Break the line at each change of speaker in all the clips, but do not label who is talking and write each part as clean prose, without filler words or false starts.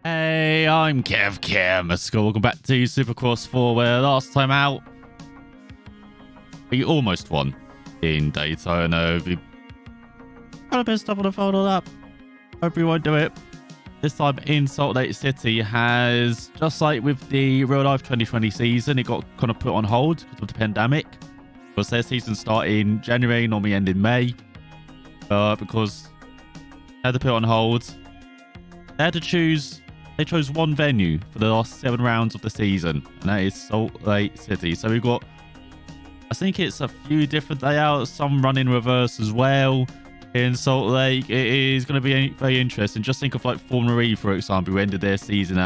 Hey, I'm Kev Kim. Welcome back to Supercross 4, where last time out, we almost won in Daytona. We got a bit of stuff on the folder up. Hope we won't do it. This time in Salt Lake City has, just like with the real life 2020 season, it got kind of put on hold because of the pandemic. Because their season started in January, normally end in May. Because they had to put it on hold, they had to choose. They chose one venue for the last 7 rounds of the season, and that is Salt Lake City. So we've got, I think it's a few different layouts, some run in reverse as well in Salt Lake. It is going to be very interesting. Just think of like Formula E, for example, who ended their season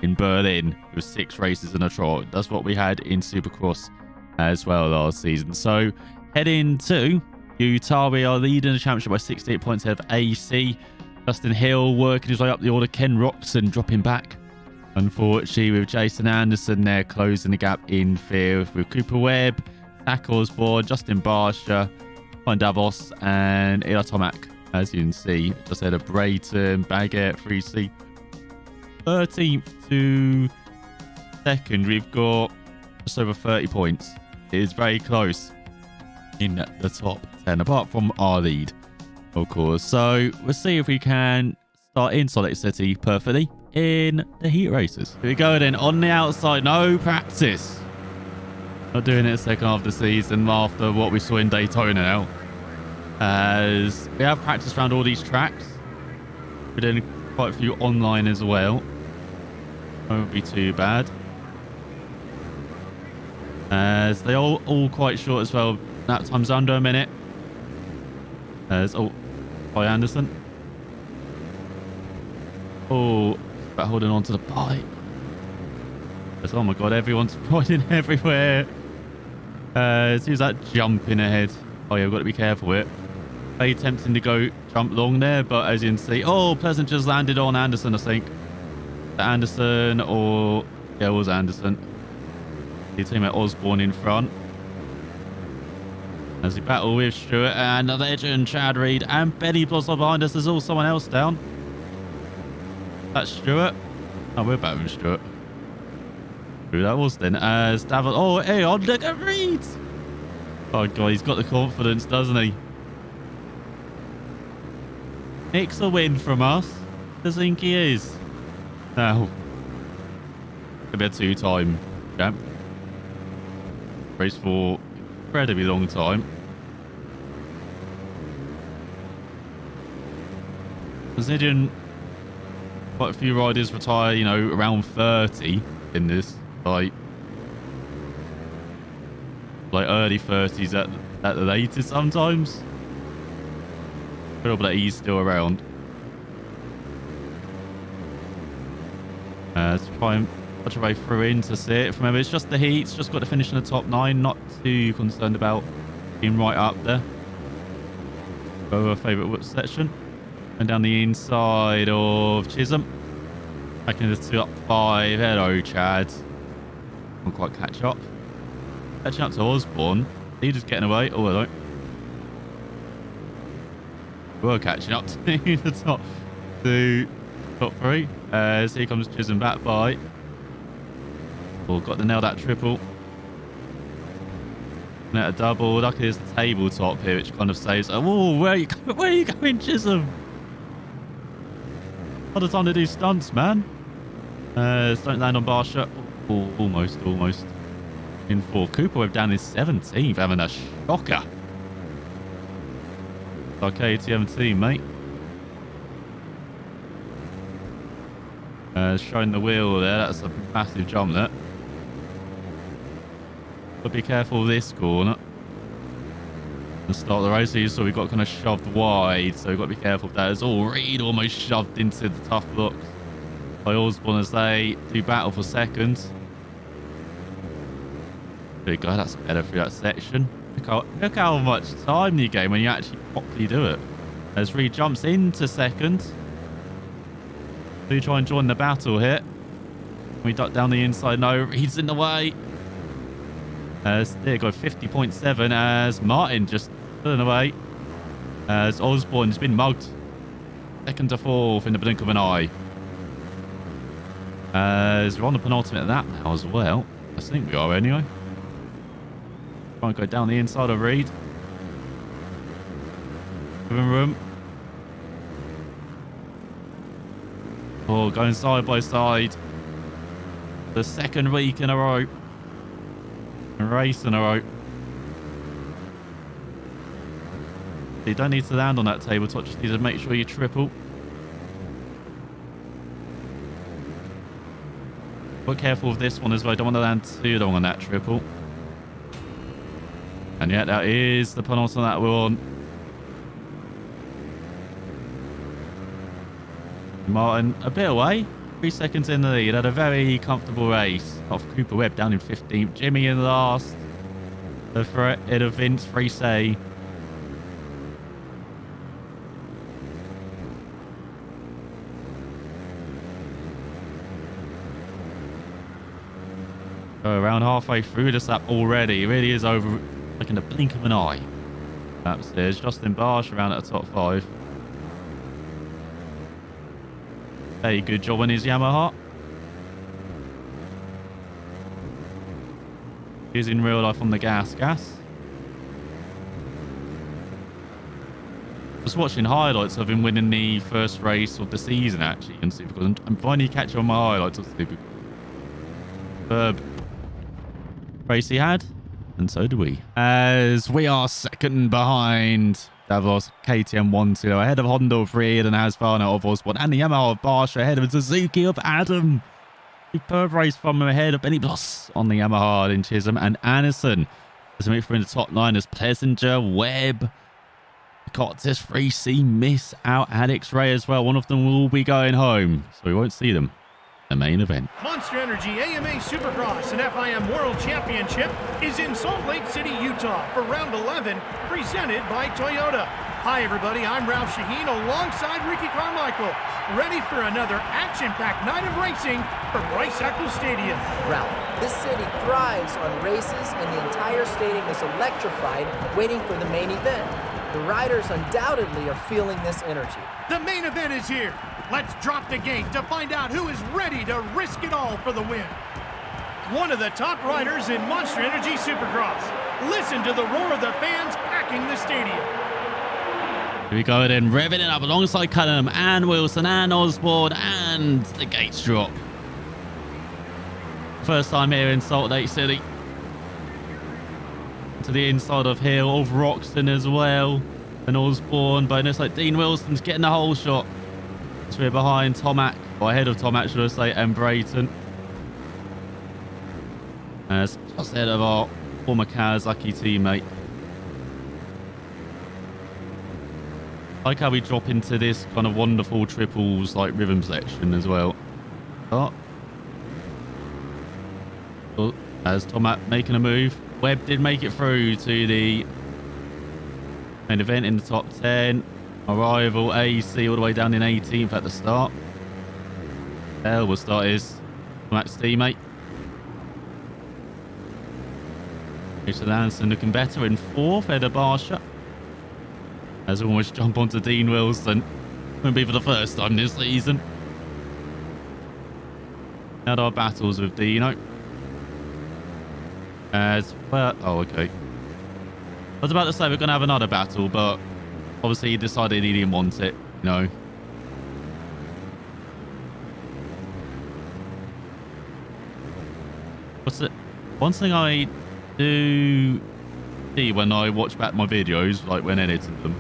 in Berlin with 6 races in a trot. That's what we had in Supercross as well last season. So heading to Utah, we are leading the championship by 68 points ahead of AC. Justin Hill working his way up the order. Ken Roxon dropping back, unfortunately, with Jason Anderson there closing the gap in fifth, with Cooper Webb, Zach Osborne, Justin Barsha, Ryan Davos, and Eli Tomac, as you can see. Just ahead of Brayton, Baggett, 3C. 13th to 2nd, we've got just over 30 points. It is very close in the top 10, apart from our lead, of course. So we'll see if we can start in Salt Lake City perfectly in the heat races. Here we go then. On the outside, no practice. Not doing it second half of the season after what we saw in Daytona now. As we have practice around all these tracks. We're doing quite a few online as well. Won't be too bad. As they all quite short as well. That time's under a minute. As by Anderson. About holding on to the bike. As, oh my god, everyone's riding everywhere. Who's that jumping ahead? Oh yeah, we've got to be careful with it. Very tempting to go jump long there, but as you can see, Pleasant just landed on Anderson, I think. Anderson, or yeah, it was Anderson. Your teammate Osborne in front. As we battle with Stewart and the legend Chad Reed and Benny Blossom behind us. There's all someone else down. That's Stewart. Oh, we're battling Stewart. Who that was then? As Davos. Oh, hey, on look at Reed. Oh god, he's got the confidence, doesn't he? Nick's a win from us. I think he is. Now, it'll be a 2-time champ. Race for incredibly long time. Considering quite a few riders retire, around 30 in this, like early 30s at the latest sometimes. Incredible that he's still around. Let's try and watch our way through into it. Remember, it's just the heats. Just got to finish in the top 9. Not too concerned about being right up there. Go to our favourite section. And down the inside of Chisholm. Back into the 2 up 5. Hello, Chad. Can't quite catch up. Catching up to Osborne. He's just getting away. Oh, hello. We're catching up to the top 3. So here comes Chisholm back by. Got to nail that triple. And a double. Luckily, there's the tabletop here, which kind of saves. Oh, where are you going, Chisholm? Not the time to do stunts, man. Don't land on Barsha. Almost. In 4th. Cooper Webb down in 17th, having a shocker. Our KTM team, mate. Showing the wheel there. That's a massive jump there. But be careful of this corner. And start the race here, so we got kind of shoved wide. So we've got to be careful of that. It's all Reed almost shoved into the tough blocks by Osborne as they do battle for second. There you go. That's better through that section. Look how much time you gain when you actually properly do it. As Reed jumps into second. Do you try and join the battle here? We duck down the inside. No, Reed's in the way. As there you go, 50.7 as Martin just pulling away. As Osborne's been mugged. 2nd to 4th in the blink of an eye. As we're on the penultimate lap now as well. I think we are anyway. Try and go down the inside of Reed. Giving room. Oh, going side by side. The second week in a row. Race in a row. You don't need to land on that tabletop, just need to make sure you triple. But careful with this one as well. I don't want to land too long on that triple. And yet that is the penultimate that we're on. Martin a bit away. 3 seconds in the lead. Had a very comfortable race. Off Cooper Webb down in 15th. Jimmy in last. The threat of Vince Frise. Around halfway through this lap already. It really is over like in the blink of an eye. Upstairs, Justin Barsh around at the top 5. Hey, good job on his Yamaha. He's in real life on the gas. Just watching highlights of him winning the first race of the season actually in Supercross. I'm finally catching on my highlights of Supercross. Race he had, and so do we. As we are second behind Davos, KTM 1-2, ahead of Honda of Reed and Asfarna of Osborne, and the Yamaha of Barsh ahead of Suzuki of Adam. Superb race from him ahead of Benny Bloss on the Yamaha in Chisholm, and Anderson as we move through in the top 9 as Plessinger, Webb, Cottis, 3C, miss out, and X-Ray as well. One of them will be going home, so we won't see them. The main event.
Monster Energy AMA Supercross and FIM World Championship is in Salt Lake City, Utah for round 11, presented by Toyota. Hi everybody, I'm Ralph Shaheen alongside Ricky Carmichael, ready for another action-packed night of racing from Rice-Eccles Stadium.
Ralph, this city thrives on races and the entire stadium is electrified waiting for the main event. The riders undoubtedly are feeling this energy.
The main event is here. Let's drop the gate to find out who is ready to risk it all for the win. One of the top riders in Monster Energy Supercross. Listen to the roar of the fans packing the stadium.
Here we go then, revving it up alongside Cullum and Wilson and Osborne, and the gates drop. First time here in Salt Lake City. To the inside of Hill, of Roxton as well, and Osborne, but it looks like Dean Wilson's getting the whole shot. So we're behind Tomac, or ahead of Tomac, should I say, and Brayton. As just ahead of our former Kawasaki teammate. I like how we drop into this kind of wonderful triples like rhythm section as well. Oh. Oh, as Tomac making a move. Webb did make it through to the main event in the top 10. Our rival AC all the way down in 18th at the start. There will start his Tomac's teammate. Richard Anderson looking better in 4th, ahead of Barsha. As we almost jump onto Dean Wilson. Won't be for the first time this season. Had our battles with Dino. As well, oh okay. I was about to say we're going to have another battle, but obviously he decided he didn't want it, you know. What's it? One thing I do see when I watch back my videos, like when editing them,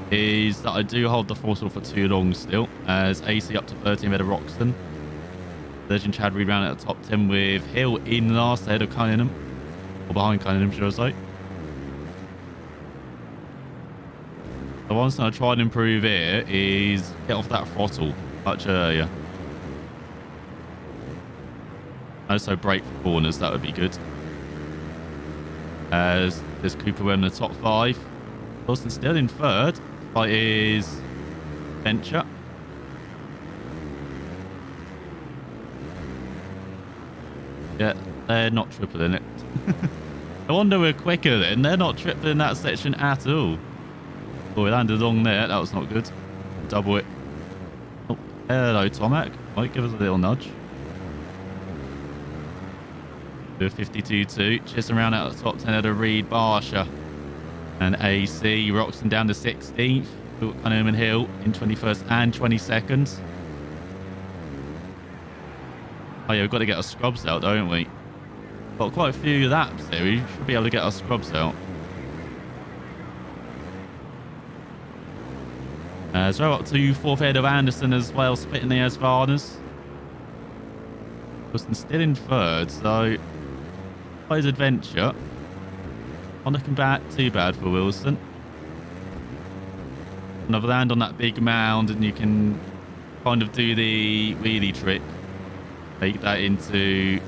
is that I do hold the throttle for too long still, as AC up to 13 ahead of Roxton. Legend Chad Reed round at the top 10 with Hill in last ahead of Cunningham. Or behind Cunningham, should I say. The one thing I try and improve here is get off that throttle much earlier. Also brake for corners, that would be good. As there's Cooper Webb in the top 5. Wilson still in 3rd by his venture. Yeah, they're not tripling it. I wonder we're quicker then. They're not tripling that section at all. Oh, we landed along there. That was not good. Double it. Oh, hello, Tomac. Might give us a little nudge. to a 52.2. Chisholm around out the top 10 at a Reed, Barsha. And AC, Roxon down to 16th. Cunningham and Hill in 21st and 22nd. Oh yeah, we've got to get our scrubs out, don't we? Got quite a few laps there. We should be able to get our scrubs out. So up to fourth head of Anderson as well, splitting the Asvarnas. Wilson still in third, so quite his adventure. Not looking too bad for Wilson. Another land on that big mound, and you can kind of do the wheelie trick. Make that into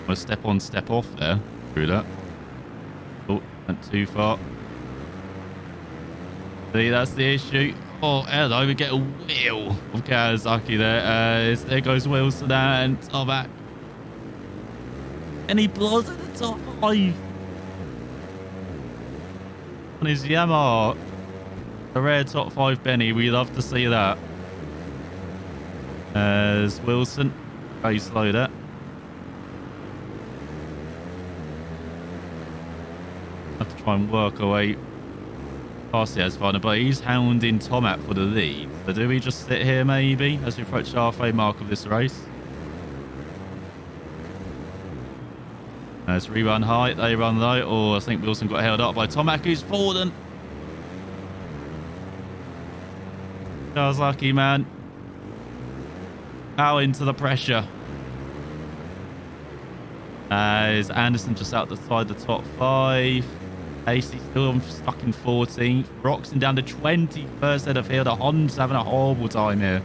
a step on, step off there. Through that. Oh, went too far. See, that's the issue. Oh, hello, we get a wheel of Kawasaki there. There goes Wilson and Tomac. And he blows at the top 5. On his Yamaha. The rare top 5 Benny. We love to see that. As Wilson. Very slow there. Have to try and work away past the Asvarna, but he's hounding Tomac for the lead. So do we just sit here maybe as we approach the halfway mark of this race? Let's rerun high, they run low. Oh, I think Wilson got held up by Tomac, who's fallen. Kawasaki, man. Out into the pressure. As Anderson just outside the top 5. AC still stuck in 14th. Roxon down to 21st head of field. Hon's having a horrible time here.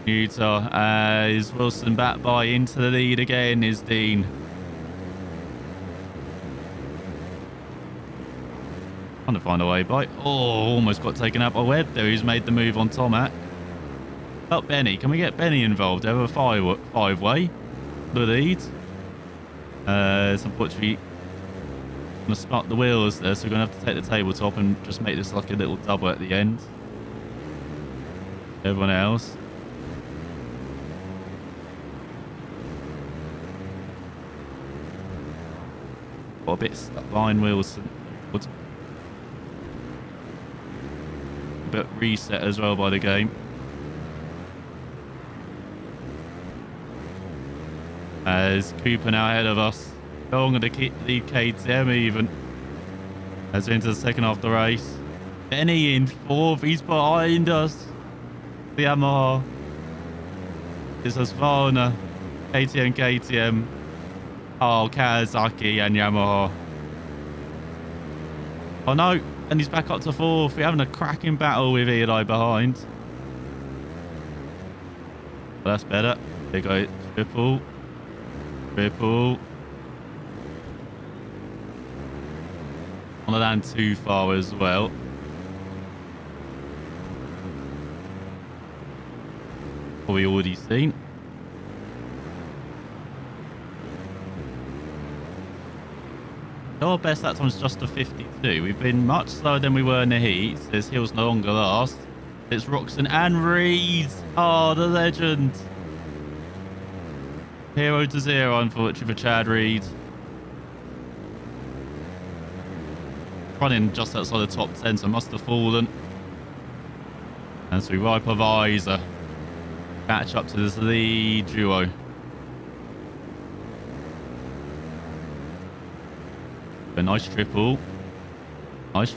Utah is Wilson back by into the lead again is Dean. Trying to find a way by. Oh, almost got taken out by Webb there. Who's made the move on Tomac. Oh, Benny. Can we get Benny involved? Over a five-way. The lead. It's unfortunately going to spot the wheels there, so we're going to have to take the tabletop and just make this like a little double at the end. Everyone else. Got a bit stuck behind Wilson. A bit reset as well by the game. As Cooper now ahead of us. Going to keep the KTM even. As we're into the second half of the race. Benny in 4th. He's behind us. The Yamaha. It's Asvarna. KTM. Oh, Kawasaki and Yamaha. Oh no. And he's back up to 4th. We're having a cracking battle with Eli behind. But that's better. There you go. Triple. On the land too far as well. What we already seen. Our best that time's just a 52. We've been much slower than we were in the heat. This hill's no longer last. It's Roxon and Reed. Oh, the legend. 0-0, unfortunately, for Chad Reed. Running just outside the top 10, so must have fallen. And so we wipe a visor. Catch up to this lead duo. A nice triple. Nice.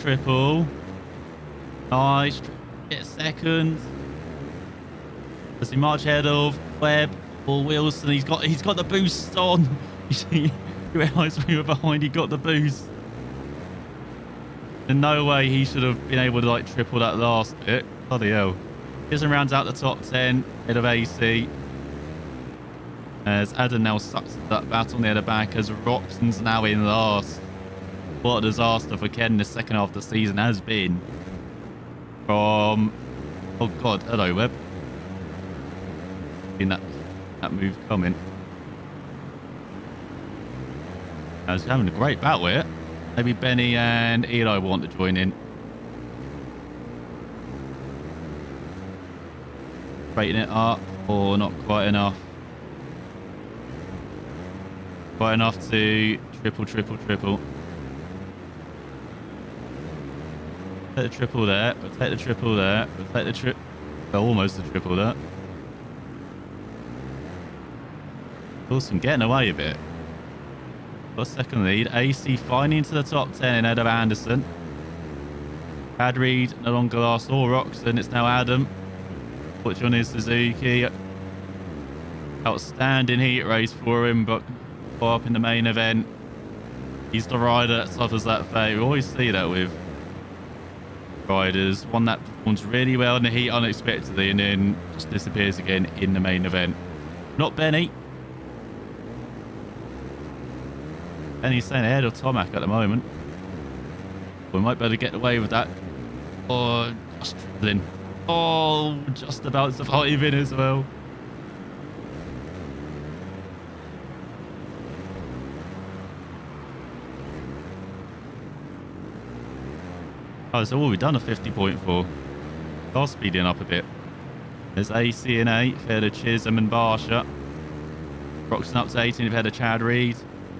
Get second. As we march ahead of Webb or Wilson, he's got the boost on. You realise we were behind, he got the boost. In no way he should have been able to like triple that last bit. Bloody hell. Chisholm rounds out the top 10, head of AC. As Adam now sucks that battle near the back as Roxon's now in last. What a disaster for Ken this second half of the season has been. From... Oh god, hello Webb. Seen that move coming. I was having a great battle here. Maybe Benny and Eli want to join in. Straighten it up. Oh, not quite enough. Quite enough to triple. Take the triple there. We'll take the triple there. We'll take the triple. Almost the triple there. Wilson getting away a bit. Got a second lead. AC finally into the top 10 ahead of Anderson. Brad Reed no longer last or Roxon. It's now Adam. Watch on his Suzuki. Outstanding heat race for him, but up in the main event. He's the rider that suffers that fate. We always see that with riders. One that performs really well in the heat unexpectedly and then just disappears again in the main event. Not Benny. Benny's staying ahead of Tomac at the moment. We might be able to get away with that. Oh, just dribbling. Oh, just about surviving as well. Oh, so what we've done a 50.4. Car speeding up a bit. There's AC in 8th, ahead of Chisholm and Barsha. Roxon up to 18th, ahead of Chad Reed.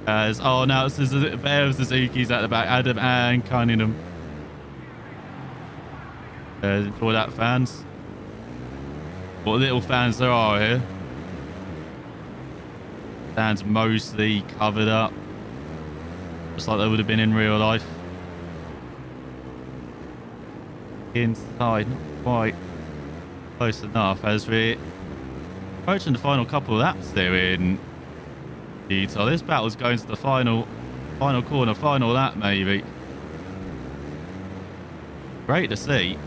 Oh, now it's a pair of Suzuki's at the back, Adam and Cunningham. Enjoy that, fans. What little fans there are here. Stands mostly covered up, just like they would have been in real life. Inside, not quite close enough as we're approaching the final couple of laps there in Utah. This battle's going to the final corner, final lap maybe. Great to see.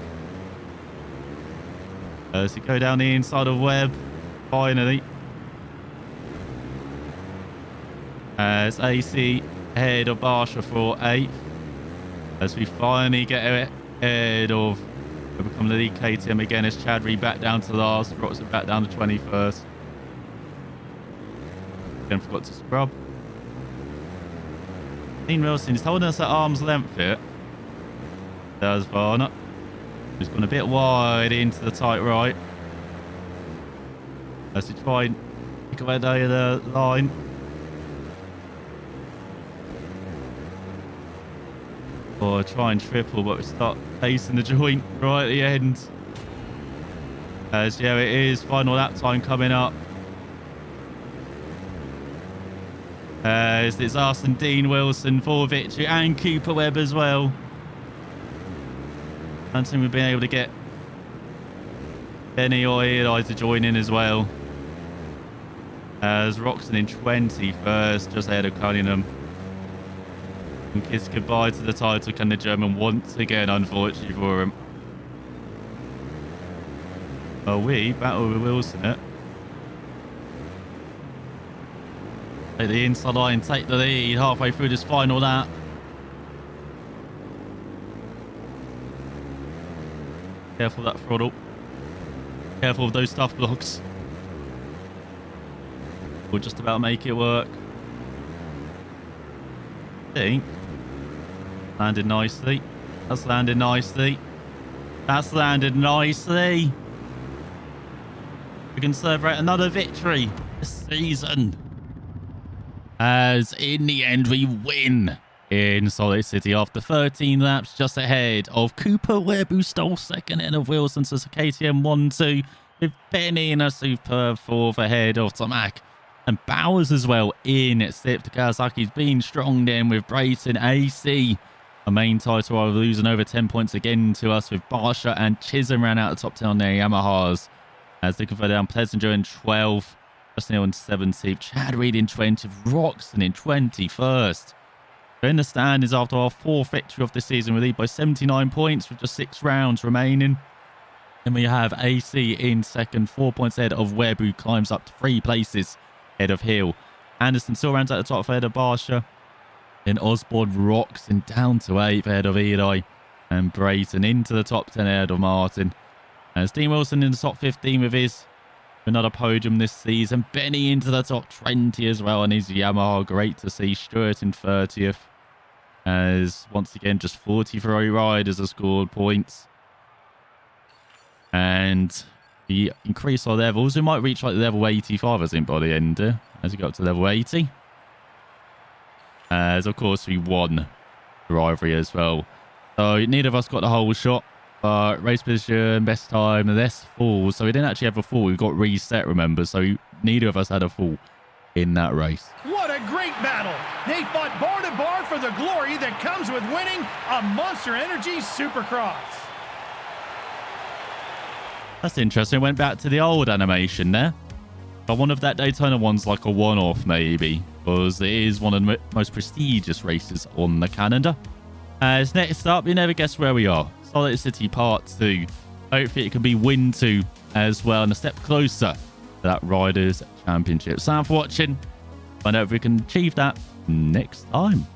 As we go down the inside of Webb, finally. As AC ahead of Barsha for 8th. As we finally get ahead of, we become the lead KTM again as Chad Reed back down to last, Roxon back down to 21st. Again, forgot to scrub. Dean Wilson is holding us at arm's length here. There's Varner. He's gone a bit wide into the tight right. As we try and pick away the line. Or try and triple, but we start pacing the joint right at the end. As yeah, it is final lap time coming up. As it's us and Dean Wilson for victory, and Cooper Webb as well. I think we've been able to get Benny or Eli to join in as well. As Roxon in 21st, just ahead of Cunningham. And kiss goodbye to the title, can the German once again, unfortunately for him. Oh, we battle with Wilson it. Take the inside line, take the lead halfway through this final lap. Careful of that throttle. Careful of those tough blocks. We'll just about make it work. I think. Landed nicely. That's landed nicely. That's landed nicely. We can celebrate another victory this season. As in the end we win in Salt City after 13 laps, just ahead of Cooper Webb, who stole second ahead of Wilson to KTM 1-2, with Benny in a superb 4th ahead of Tomac. And Bowers as well in 6th. Kawasaki's been strong then with Brayton. AC, a main title rival, losing over 10 points again to us, with Barsha and Chisholm ran out of the top 10 on their Yamahas. As they can further down, Pleasanter in 12th, Justin Hill in 17th, Chad Reed in 20th, Roxon in 21st. In the standings after our 4th victory of the season, we lead by 79 points with just 6 rounds remaining. Then we have AC in 2nd, 4 points ahead of Webb, who climbs up to 3 places ahead of Hill. Anderson still rounds at the top ahead of Barsha. Then Osborne Roxon down to 8th ahead of Eli. And Brayton into the top 10 ahead of Martin. As Dean Wilson in the top 15 with his another podium this season. Benny into the top 20 as well, and his Yamaha. Great to see. Stewart in 30th. As once again, just 43 riders have scored points. And we increase our levels. We might reach like level 85, I think, by the end, as we go up to level 80. As, of course, we won the rivalry as well. So neither of us got the whole shot. But race position, best time, less falls. So we didn't actually have a fall. We got reset, remember. So neither of us had a fall in that race.
What a great battle. They fought bar to bar for the glory that comes with winning a Monster Energy Supercross.
That's interesting. Went back to the old animation there. But one of that Daytona one's like a one-off, maybe. Because it is one of the most prestigious races on the calendar. As next up, you never guess where we are. Solid City Part 2. Hopefully it can be win 2 as well, and a step closer to that Riders Championship. So, for watching. Find out if we can achieve that next time.